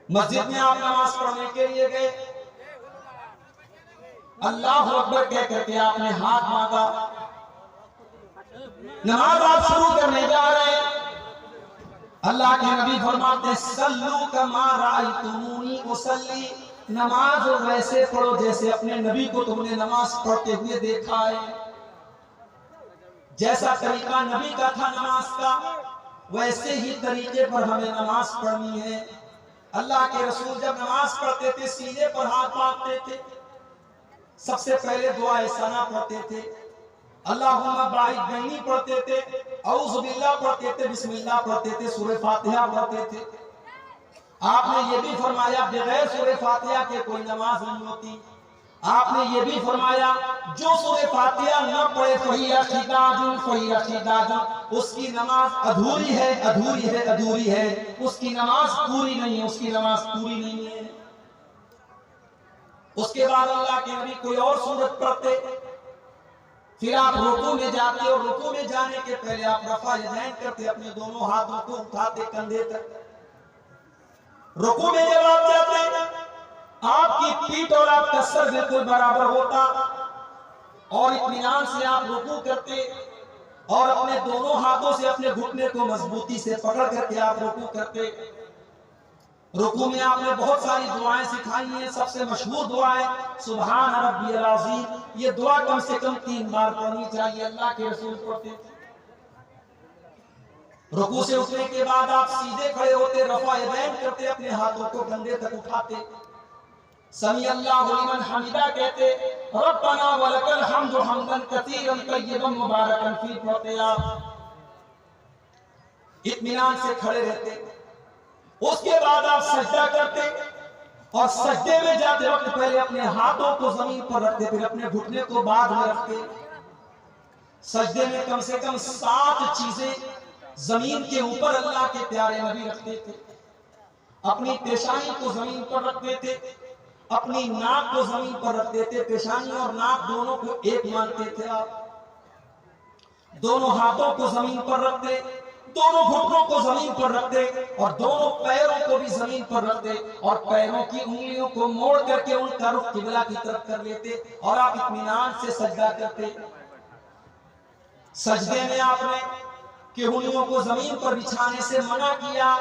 مسجد میں آپ نماز پڑھنے کے لیے گئے، اللہ اکبر کہہ کر کے آپ نے ہاتھ مانگا، نماز آپ شروع کرنے جا رہے ہیں، اللہ کے نبی فرماتے ہیں صلو کما رأیتمونی اصلی، نماز ویسے پڑھو جیسے اپنے نبی کو تم نے نماز پڑھتے ہوئے دیکھا ہے۔ جیسا طریقہ نبی کا تھا نماز کا، ویسے ہی طریقے پر ہمیں نماز پڑھنی ہے۔ اللہ کے رسول جب نماز پڑھتے تھے سینے پر ہاتھ باندھتے تھے، سب سے پہلے دعائے ثنا پڑھتے تھے، اللہم باعث بینی پڑھتے تھے، اعوذ باللہ پڑھتے تھے، بسم اللہ پڑھتے تھے، سورہ فاتحہ پڑھتے تھے۔ آپ نے یہ بھی فرمایا بغیر سورہ فاتحہ کے کوئی نماز نہیں ہوتی۔ آپ نے یہ بھی فرمایا جو سورہ فاتحہ نہ پڑھے فہی خداج، اس کی نماز ادھوری ہے، ادھوری ہے، ادھوری ہے، اس کی نماز پوری نہیں ہے، اس کی نماز پوری نہیں ہے۔ اس کے بعد اللہ کے نبی کوئی اور سورت پڑھتے، پھر آپ رکوع میں جاتے اور رکوع میں جانے کے پہلے آپ رفع یدین کرتے، اپنے دونوں ہاتھوں کو اٹھاتے کندھے تک۔ رکوع میں جب آپ جاتے آپ کی پیٹھ اور آپ کا سر بالکل برابر ہوتا اور اطمینان سے آپ رکوع کرتے اور اپنے دونوں ہاتھوں سے اپنے گھٹنے کو مضبوطی سے پکڑ کر کے آپ رکوع کرتے۔ رکوع میں آپ نے بہت ساری دعائیں سکھائی ہیں، سب سے مشہور دعا ہے سبحان ربی العظیم، یہ دعا کم سے کم 3 بار پڑھنی چاہیے، اللہ کے رسول پڑھتے تھے۔ رکوع سے اٹھنے کے بعد آپ سیدھے کھڑے ہوتے، رفع یدین کرتے، اپنے ہاتھوں کو کندھے تک اٹھاتے، سمیع اللہ لمن حمدہ کہتے، ربنا ولک الحمد حمدا کثیرا طیبا مبارکا فیہ پڑھتے آپ، اطمینان سے کھڑے رہتے۔ اس کے بعد آپ سجدہ کرتے اور سجدے میں جاتے وقت پہلے اپنے ہاتھوں کو زمین پر رکھتے، پھر اپنے گھٹنے کو بعد میں رکھتے۔ سجدے میں کم سے کم 7 چیزیں زمین کے اوپر اللہ کے پیارے نبی رکھتے تھے۔ اپنی پیشانی کو زمین پر رکھتے تھے، اپنی ناک کو زمین پر رکھتے تھے، پیشانی اور ناک دونوں کو ایک مانتے تھے آپ، دونوں ہاتھوں کو زمین پر رکھتے، دونوں گھٹنوں کو زمین پر رکھتے اور دونوں پیروں کو بھی زمین پر رکھتے اور پیروں کی انگلیوں کو موڑ کر کے ان کا رخ قبلہ کی طرف کر لیتے اور آپ اطمینان سے سجدہ کرتے۔ سجدے میں آپ نے کہ انگلیوں کو زمین پر بچھانے سے منع کیا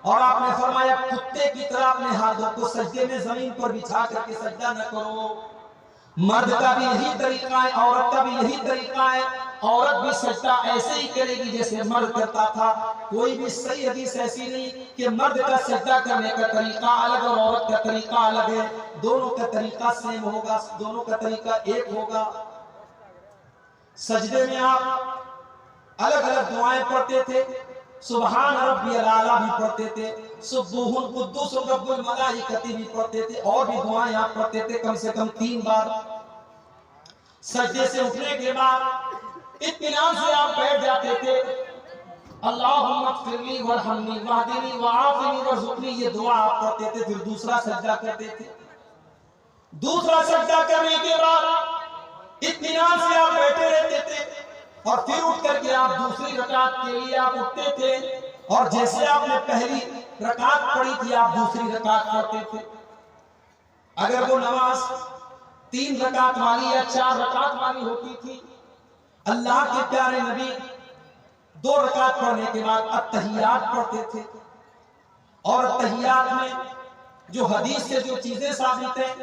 اور آپ نے فرمایا کتے کی طرح اپنے ہاتھوں کو سجدے میں زمین پر بچھا کر کے سجدہ نہ کرو۔ مرد کا بھی یہی طریقہ ہے، عورت کا بھی یہی طریقہ ہے، عورت بھی سجدہ ایسے ہی کرے گی جیسے مرد کرتا تھا۔ کوئی بھی صحیح حدیث ایسی نہیں کہ مرد کا سجدہ کرنے کا طریقہ الگ اور عورت کا طریقہ الگ ہے، دونوں کا طریقہ سیم ہوگا، دونوں کا طریقہ ایک ہوگا۔ سجدے میں آپ الگ الگ دعائیں پڑھتے تھے، سبحان ربی العالی بھی پڑھتے تھے، سبوح قدوس رب الملائکۃ بھی پڑھتے تھے، اور بھی دعائیں آپ پڑھتے تھے کم سے کم 3 بار۔ سجدے سے اٹھنے کے بعد اطمینان سے آپ بیٹھ جاتے تھے، اللہم اغفر لی وارحمنی واہدنی وعافنی وارزقنی، یہ دعا آپ پڑھتے تھے، پھر دوسرا سجدہ کرتے تھے۔ دوسرا سجدہ کرنے کے بعد اطمینان سے آپ بیٹھے رہتے تھے اور پھر اٹھ کر کے آپ دوسری رکعت کے لیے آپ اٹھتے تھے اور جیسے آپ نے پہلی رکعت پڑھی تھی آپ دوسری رکعت پڑھتے تھے۔ اگر وہ نماز 3 رکعت والی یا 4 رکعت والی ہوتی تھی، اللہ کے پیارے نبی 2 رکعت پڑھنے کے بعد التحیات پڑھتے تھے، اور التحیات میں جو حدیث سے جو چیزیں ثابت ہیں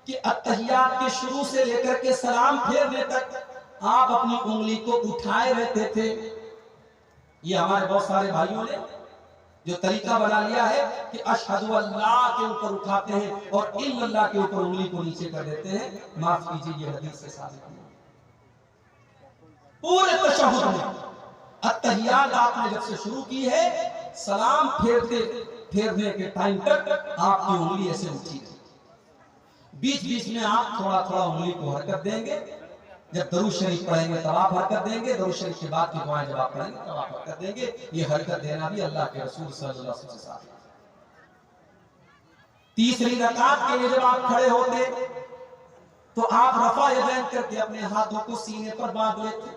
کہ التحیات کے شروع سے لے کر کے سلام پھیرنے تک آپ اپنی انگلی کو اٹھائے رہتے تھے۔ یہ ہمارے بہت سارے بھائیوں نے جو طریقہ بنا لیا ہے کہ اشہد اللہ کے اوپر اٹھاتے ہیں اور الا اللہ کے اوپر انگلی کو نیچے کر دیتے ہیں، معاف کیجیے یہ حدیث سے ثابت نہیں۔ پورے تشہد میں التحیات آپ نے جب سے شروع کی ہے، سلام پھیرنے کے ٹائم تک آپ کی انگلی ایسے اٹھی ہے، بیچ بیچ میں آپ تھوڑا تھوڑا انگلی کو حرکت دیں گے، جب درود شریف پڑھیں گے تب آپ حرکت دیں گے، درود شریف کے بعد کی دعائیں جب آپ پڑھیں گے تب آپ حرکت دیں گے۔ یہ حرکت دینا بھی اللہ کے رسول صلی اللہ علیہ وسلم سے ثابت ہے۔ تیسری رکعت کے لیے جب آپ کھڑے ہوتے تو آپ رفع یدین کر کے اپنے ہاتھوں کو سینے پر باندھ لیتے،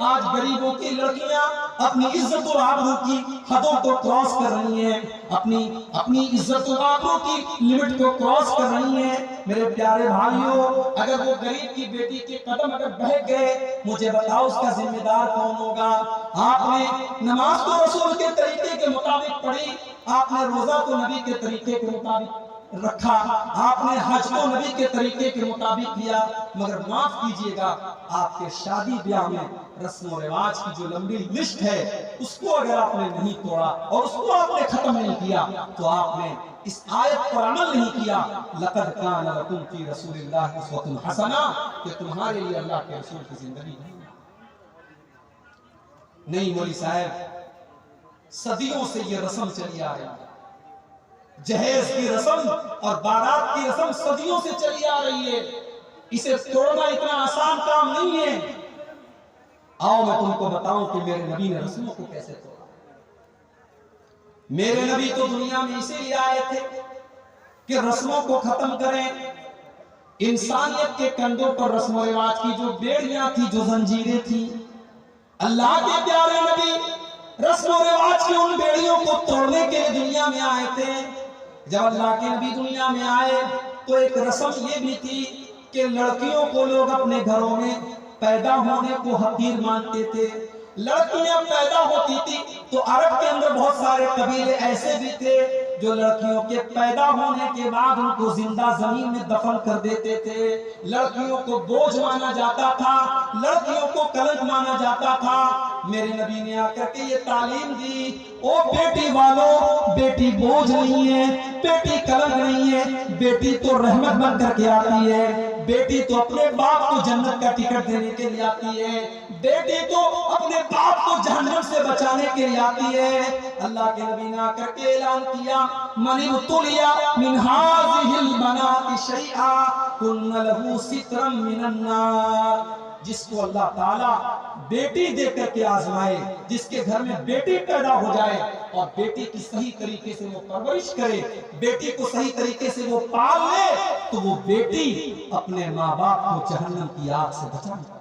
آج غریبوں کی لڑکیاں اپنی عزت و آبرو کی حدوں کو کراس کر رہی ہیں، اپنی عزت و آبرو کی لمٹ کو کراس کر رہی ہیں۔ میرے پیارے بھائیوں، اگر وہ غریب کی بیٹی کے قدم اگر بہک گئے، مجھے بتاؤ اس کا ذمہ دار کون ہوگا؟ آپ نے نماز تو رسول کے طریقے کے مطابق پڑھی، آپ نے روزہ تو نبی کے طریقے کے مطابق رکھا، آپ نے حج کو نبی کے طریقے کے مطابق کیا، مگر معاف کیجئے گا، آپ کے شادی بیاہ میں رسم و رواج کی جو لمبی لسٹ ہے اس کو اگر آپ نے نہیں توڑا اور اس کو آپ نے ختم نہیں کیا تو آپ نے اس آیت پر عمل نہیں کیا۔ لقد کان لکم فی رسول اللہ اسوۃ حسنہ، کہ تمہارے لیے اللہ کے رسول کی زندگی نہیں مولی صاحب، صدیوں سے یہ رسم چلی آ رہی ہے، جہیز کی رسم اور بارات کی رسم صدیوں سے چلی آ رہی ہے، اسے توڑنا اتنا آسان کام نہیں ہے۔ آؤ میں تم کو بتاؤں کہ میرے نبی نے رسموں کو کیسے توڑا۔ میرے نبی تو دنیا میں اسی لیے آئے تھے کہ رسموں کو ختم کریں، انسانیت کے کندھوں پر رسم و رواج کی جو بیڑیاں تھی، جو زنجیریں تھی، اللہ کے پیارے نبی رسم و رواج کی ان بیڑیوں کو توڑنے کے لیے دنیا میں آئے تھے۔ جب اللہ کے نبی دنیا میں آئے تو ایک رسم یہ بھی تھی کہ لڑکیوں کو لوگ اپنے گھروں میں پیدا ہونے کو حقیر مانتے تھے۔ لڑکیاں پیدا ہوتی تھی تو عرب کے اندر بہت سارے قبیلے ایسے بھی تھے جو لڑکیوں کے پیدا ہونے کے بعد ان کو زندہ زمین میں دفن کر دیتے تھے۔ لڑکیوں کو بوجھ مانا جاتا تھا، لڑکیوں کو کلنک مانا جاتا تھا۔ میرے نبی نے آ کر کے یہ تعلیم دی، او بیٹی والوں، بیٹی بوجھ نہیں ہے، بیٹی کلنک نہیں ہے، بیٹی تو رحمت بن کر کے آتی ہے، بیٹی تو اپنے باپ کو جنت کا ٹکٹ دینے کے لیے آتی ہے، بیٹی تو اپنے باپ کو جہنم سے بچانے کے لیے آتی ہے۔ اللہ کے نبی نے آ کر کے اعلان کیا، من ابتلی من هذه البنات شیئا کن له سترا من النار۔ جس کو اللہ تعالیٰ بیٹی دے کر کے آزمائے، جس کے گھر میں بیٹی پیدا ہو جائے اور بیٹی کی صحیح طریقے سے وہ پرورش کرے، بیٹی کو صحیح طریقے سے وہ پال لے، تو وہ بیٹی اپنے ماں باپ کو جہنم کی آگ سے بچائے۔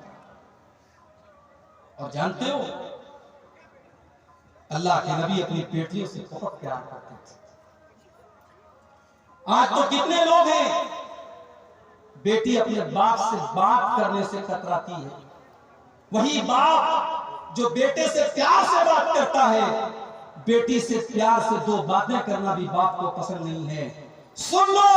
اور جانتے ہو اللہ کے نبی اپنی بیٹیوں سے بہت پیار کرتے تھے۔ آج تو کتنے لوگ ہیں بیٹی اپنے باپ سے بات کرنے سے کتراتی ہے، وہی باپ جو بیٹے سے پیار سے بات کرتا ہے، بیٹی سے پیار سے دو باتیں کرنا بھی باپ کو پسند نہیں ہے۔ سن لو،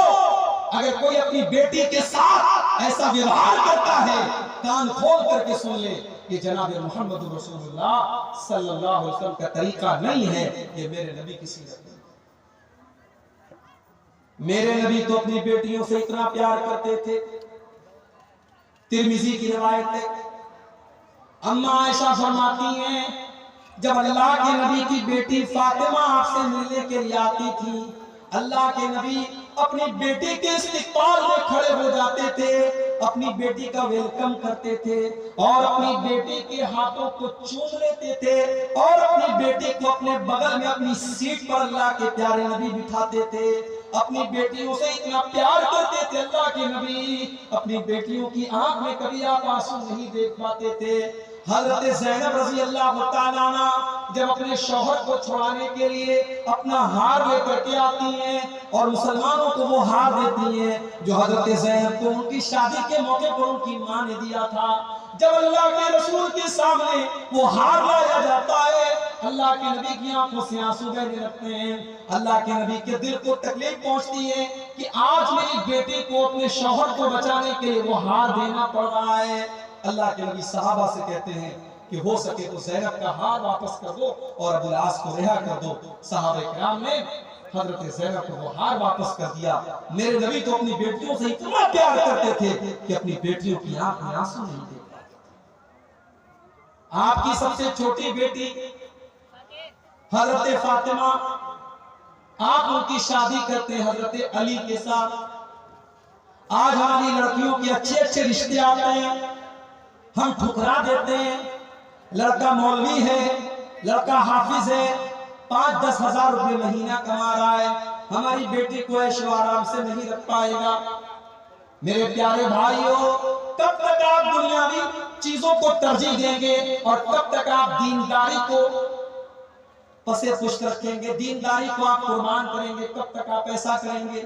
اگر کوئی اپنی بیٹی کے ساتھ ایسا ویوہار کرتا ہے، کان کھول کر کے سن لے، یہ جناب محمد رسول اللہ صلی اللہ علیہ وسلم کا طریقہ نہیں ہے، یہ میرے نبی کی سیرت ہے۔ میرے نبی تو اپنی بیٹیوں سے اتنا پیار کرتے تھے، ترمذی کی روایت ہے، اما عائشہ فرماتی ہیں جب اللہ کے نبی کی بیٹی فاطمہ آپ سے ملنے کے لیے آتی تھی، اللہ کے نبی اپنی بیٹی کے استقبال میں کھڑے ہو جاتے تھے، اپنی بیٹی کا ویلکم کرتے تھے اور اپنی بیٹی کے ہاتھوں کو چوم لیتے تھے اور اپنی بیٹی کو اپنے بغل میں اپنی سیٹ پر اللہ کے پیارے نبی بٹھاتے تھے۔ اپنی بیٹیوں سے اتنا پیار کرتے تھے اللہ کے نبی، اپنی بیٹیوں کی آنکھ میں کبھی آپ آنسو نہیں دیکھ پاتے تھے۔ حضرت زینب رضی اللہ تعالیٰ عنہ جب اپنے شوہر کو چھڑانے کے لیے اپنا ہار لے کر کے آتی ہیں اور مسلمانوں کو وہ ہار دیتی ہیں جو حضرت زینب کو ان کی شادی کے موقع پر ان کی ماں نے دیا تھا، جب اللہ کے رسول کے سامنے وہ ہار لایا جاتا ہے، اللہ کے نبی کی آنکھوں سے آنسو بہنے لگتے ہیں۔ اللہ کے نبی کے دل کو تکلیف پہنچتی ہے کہ آج میری بیٹی کو اپنے شوہر کو بچانے کے لیے وہ ہار دینا پڑ رہا ہے۔ اللہ کے نبی صحابہ سے کہتے ہیں کہ ہو سکے تو زینب کا ہار واپس کر دو اور ابو العاص کو رہا کر دو۔ صحابہ کرام نے حضرت زینب کو وہ ہار واپس کر دیا۔ میرے نبی تو اپنی بیٹیوں سے اتنا پیار کرتے تھے کہ اپنی بیٹیوں کی آنکھ میں آنسو نہیں دیکھ پاتے تھے۔ آپ کی سب سے چھوٹی بیٹی حضرت فاطمہ، آپ ان کی شادی کرتے ہیں حضرت علی کے ساتھ۔ آج ہماری لڑکیوں کے اچھے اچھے رشتے آتے ہیں، ہم ٹھکرا دیتے ہیں۔ لڑکا مولوی ہے، لڑکا حافظ ہے، 5-10 ہزار روپے مہینہ کما رہا ہے، ہماری بیٹی کو عیش و آرام سے نہیں رکھ پائے گا۔ میرے پیارے بھائیوں، کب تک تک آپ دنیاوی چیزوں کو ترجیح دیں گے اور کب تک آپ دینداری کو پسے پشت رکھیں گے، دینداری کو آپ قربان کریں گے، کب تک آپ ایسا کریں گے؟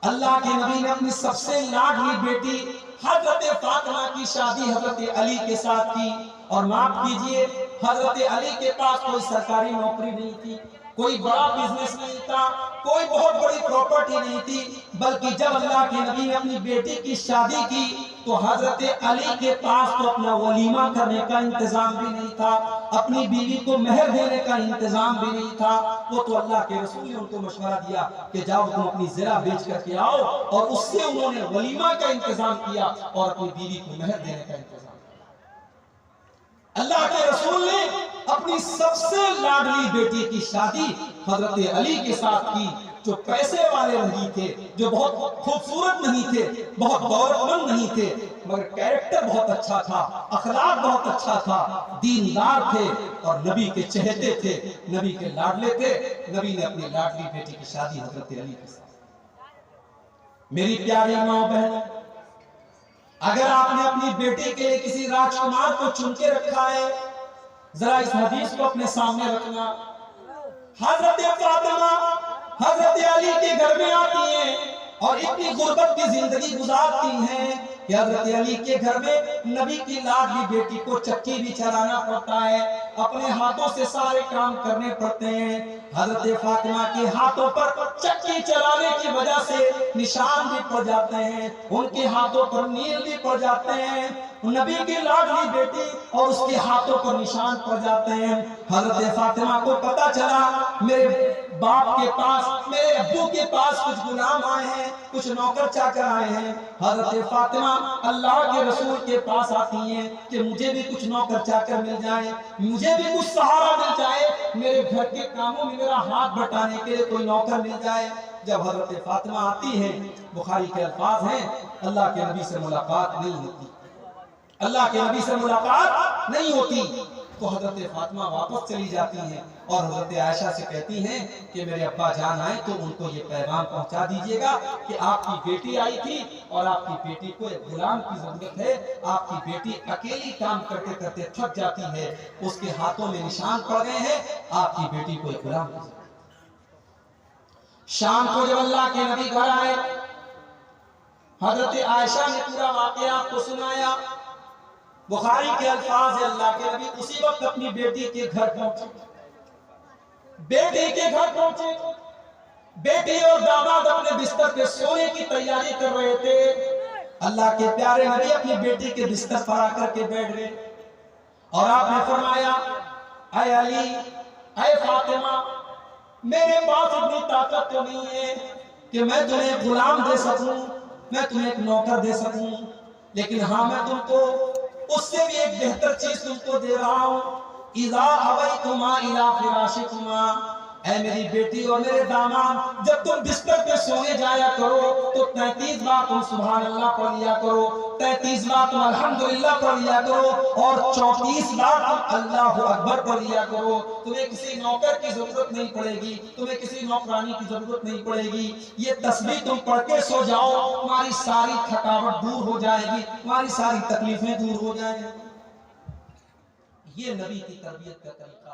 اللہ کے نبی نے اپنی سب سے لاڈلی بیٹی حضرت فاطمہ کی شادی حضرت علی کے ساتھ کی، اور معاف کیجئے حضرت علی کے پاس کوئی سرکاری نوکری نہیں تھی، کوئی بڑا بزنس نہیں تھا، کوئی بہت بڑی پراپرٹی نہیں تھی، بلکہ جب اللہ کے نبی نے اپنی بیٹی کی شادی کی تو حضرت علی کے پاس تو اپنا ولیمہ کرنے کا انتظام بھی نہیں تھا، اپنی بیوی کو مہر دینے کا انتظام بھی نہیں تھا۔ وہ تو اللہ کے رسول نے ان کو مشورہ دیا کہ جاؤ تم اپنی زرہ بیچ کر کے آؤ، اور اس سے انہوں نے ولیمہ کا انتظام کیا اور اپنی بیوی کو مہر دینے کا انتظام کیا۔ اللہ کے رسول نے اپنی سب سے لاڈلی بیٹی کی شادی حضرت علی کے ساتھ کی، جو پیسے والے نہیں تھے، جو بہت خوبصورت نہیں تھے، بہت دولت مند نہیں تھے، مگر کیریکٹر بہت اچھا تھا، اخلاق بہت اچھا تھا، دیندار تھے اور نبی کے چہتے تھے، نبی کے لاڈلے تھے۔ نبی نے اپنی لاڈلی بیٹی کی شادی حضرت علی کے ساتھ۔ میری پیاری ماں بہن، اگر آپ نے اپنی بیٹی کے لیے کسی راجکمار کو چن کے رکھا ہے، ذرا اس حدیث کو اپنے سامنے رکھنا۔ حضرت فاطمہ حضرت علی کے گھر میں آتی ہیں اور اتنی غربت کی زندگی گزارتی ہیں کہ حضرت علی کے گھر میں نبی کی لاڈلی بیٹی کو چکی بھی چلانا پڑتا ہے، اپنے ہاتھوں سے سارے کام کرنے پڑتے ہیں۔ حضرت فاطمہ کے ہاتھوں پر چکی چلانے کی وجہ سے نشان بھی پڑ جاتے ہیں، ان کے ہاتھوں پر نیل بھی پڑ جاتے ہیں، نبی کی لاڈلی بیٹی اور اس کے ہاتھوں پر نشان پڑ جاتے ہیں۔ حضرت فاطمہ کو پتا چلا میرے باپ کے پاس، میرے ابو کے پاس کچھ غلام آئے ہیں، کچھ نوکر چاکر آئے ہیں۔ حضرت فاطمہ اللہ کے رسول کے پاس آتی ہیں کہ مجھے بھی کچھ نوکر چاکر مل جائے، مجھے بھی کچھ سہارا مل جائے، میرے گھر کے کاموں میں میرا ہاتھ بٹانے کے لیے کوئی نوکر مل جائے۔ جب حضرت فاطمہ آتی ہیں، بخاری کے الفاظ ہیں، اللہ کے نبی سے ملاقات نہیں ہوتی، اللہ کے نبی سے ملاقات نہیں ہوتی، تو حضرت فاطمہ واپس چلی جاتی ہیں اور حضرت عائشہ سے کہتی ہیں کہ میرے ابا جان آئے تو ان کو یہ پیغام پہنچا دیجئے گا کہ آپ کی بیٹی آئی تھی اور آپ کی بیٹی کو ایک غلام کی ضرورت ہے، آپ کی بیٹی اکیلی کام کرتے کرتے تھک جاتی ہے، اس کے ہاتھوں میں نشان پڑ گئے ہیں، آپ کی بیٹی کو ایک غلام کی ضرورت ہے۔ شام کو جب اللہ کے نبی گھر آئے، حضرت عائشہ نے پورا واقعہ آپ کو سنایا۔ بخاری کے الفاظ ہے، اللہ کے نبی اسی وقت اپنی بیٹی کے گھر پہنچے، بیٹی کے گھر پہنچے، بیٹی اور داماد اپنے بستر پہ سونے کی تیاری کر رہے تھے۔ اللہ کے پیارے نبی اپنی بیٹی کے بستر پر آ کر کے بیٹھ گئے اور آپ نے فرمایا، اے علی، اے فاطمہ، میرے پاس اتنی طاقت تو نہیں ہے کہ میں تمہیں ایک غلام دے سکوں، میں تمہیں ایک نوکر دے سکوں، لیکن ہاں میں تم کو اس سے بھی ایک بہتر چیز تم کو دے رہا ہوں۔ اذا اویتما الی فراشکما، اے میری بیٹی اور میرے داماد، جب تم بستر پہ سونے جایا کرو تو 33 بار تم سبحان اللہ پڑھ لیا کرو، 33 بار تم الحمدللہ پڑھ لیا کرو، اور 34 بار تم اللہ اکبر پڑھ لیا کرو۔ تمہیں کسی نوکر کی ضرورت نہیں پڑے گی، تمہیں کسی نوکرانی کی ضرورت نہیں پڑے گی، یہ تسبیح تم پڑھ کے سو جاؤ، تمہاری ساری تھکاوٹ دور ہو جائے گی، تمہاری ساری تکلیفیں دور ہو جائیں گی۔ یہ نبی کی تربیت کا طریقہ